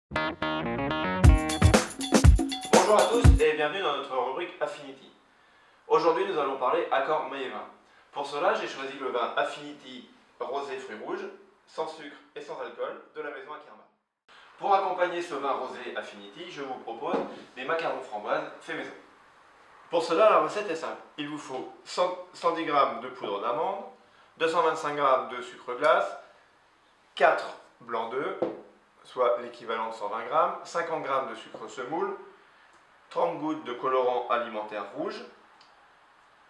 Bonjour à tous et bienvenue dans notre rubrique Affinity. Aujourd'hui nous allons parler accord mets et vin. Pour cela j'ai choisi le vin Affinity rosé fruits rouges, sans sucre et sans alcool, de la maison Ackermann. Pour accompagner ce vin rosé Affinity, je vous propose des macarons framboises faits maison. Pour cela la recette est simple. Il vous faut 110 g de poudre d'amande, 225 g de sucre glace, 4 blancs d'œufs, soit l'équivalent de 120 g, 50 g de sucre semoule, 30 gouttes de colorant alimentaire rouge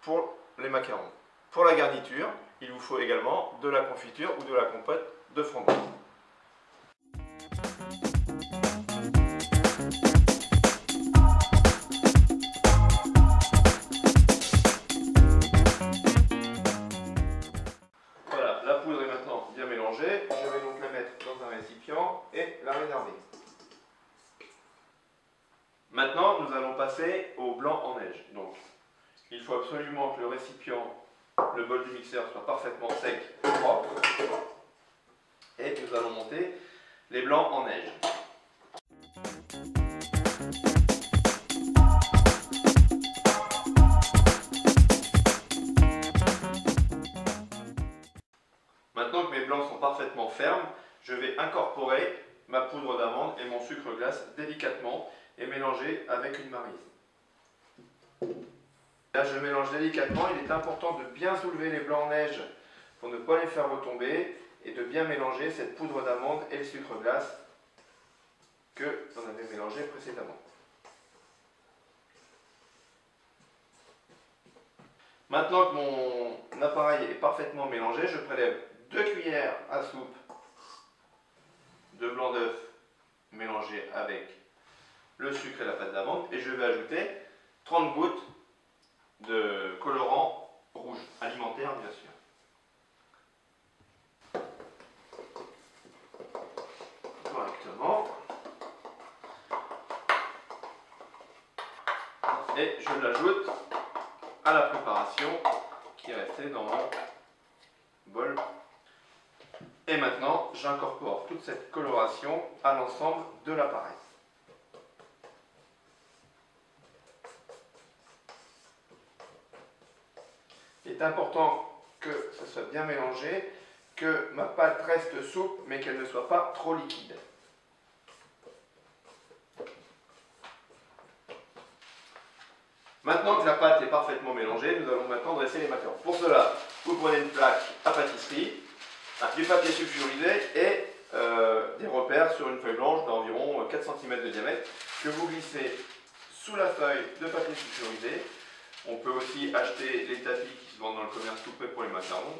pour les macarons. Pour la garniture, il vous faut également de la confiture ou de la compote de framboise. Voilà, la poudre est maintenant bien mélangée. Je vais donc la mettre dans un récipient et la réserver. Maintenant, nous allons passer au blanc en neige. Donc, il faut absolument que le récipient, le bol du mixeur soit parfaitement sec et propre. Et nous allons monter les blancs en neige. Maintenant que mes blancs sont parfaitement fermes, je vais incorporer ma poudre d'amande et mon sucre glace délicatement et mélanger avec une maryse. Là, je mélange délicatement. Il est important de bien soulever les blancs en neige pour ne pas les faire retomber et de bien mélanger cette poudre d'amande et le sucre glace que l'on avait mélangé précédemment. Maintenant que mon appareil est parfaitement mélangé, je prélève 2 cuillères à soupe de blanc d'œuf mélangé avec le sucre et la pâte d'amande et je vais ajouter 30 gouttes de colorant rouge, alimentaire bien sûr. Correctement. Et je l'ajoute à la préparation qui est restée dans mon bol. Et maintenant, j'incorpore toute cette coloration à l'ensemble de l'appareil. Il est important que ça soit bien mélangé, que ma pâte reste souple, mais qu'elle ne soit pas trop liquide. Maintenant que la pâte est parfaitement mélangée, nous allons maintenant dresser les macarons. Pour cela, vous prenez une plaque à pâtisserie, du papier sulfurisé et des repères sur une feuille blanche d'environ 4 cm de diamètre que vous glissez sous la feuille de papier sulfurisé. On peut aussi acheter les tapis qui se vendent dans le commerce tout prêt pour les macarons,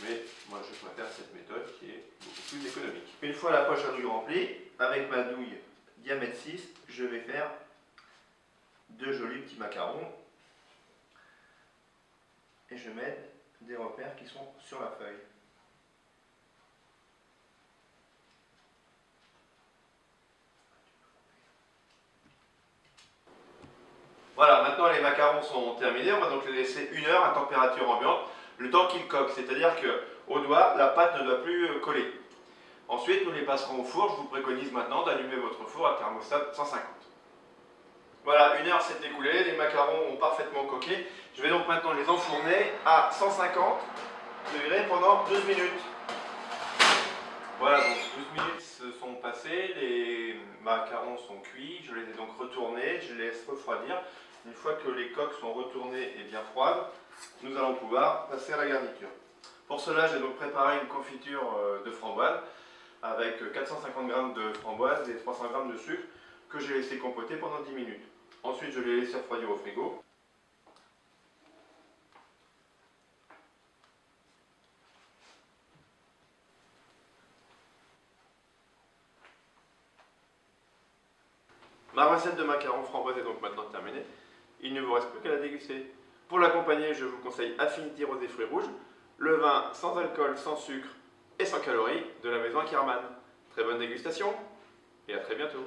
mais moi je préfère cette méthode qui est beaucoup plus économique. Une fois la poche à douille remplie, avec ma douille diamètre 6, je vais faire 2 jolis petits macarons et je mets des repères qui sont sur la feuille. Voilà, maintenant les macarons sont terminés, on va donc les laisser 1 heure à température ambiante, le temps qu'ils coquent, c'est-à-dire qu'au doigt, la pâte ne doit plus coller. Ensuite, nous les passerons au four. Je vous préconise maintenant d'allumer votre four à thermostat 150. Voilà, 1 heure s'est écoulée, les macarons ont parfaitement coqué. Je vais donc maintenant les enfourner à 150 degrés pendant 12 minutes. Voilà, donc 12 minutes se sont passées, les macarons sont cuits, je les ai donc retournés, je les laisse refroidir. Une fois que les coques sont retournées et bien froides, nous allons pouvoir passer à la garniture. Pour cela, j'ai donc préparé une confiture de framboise avec 450 g de framboise et 300 g de sucre que j'ai laissé compoter pendant 10 minutes. Ensuite, je l'ai laissé refroidir au frigo. Ma recette de macarons framboise est donc maintenant terminée. Il ne vous reste plus qu'à la déguster. Pour l'accompagner, je vous conseille Affinity rosé fruits rouges, le vin sans alcool, sans sucre et sans calories de la maison Ackermann. Très bonne dégustation et à très bientôt.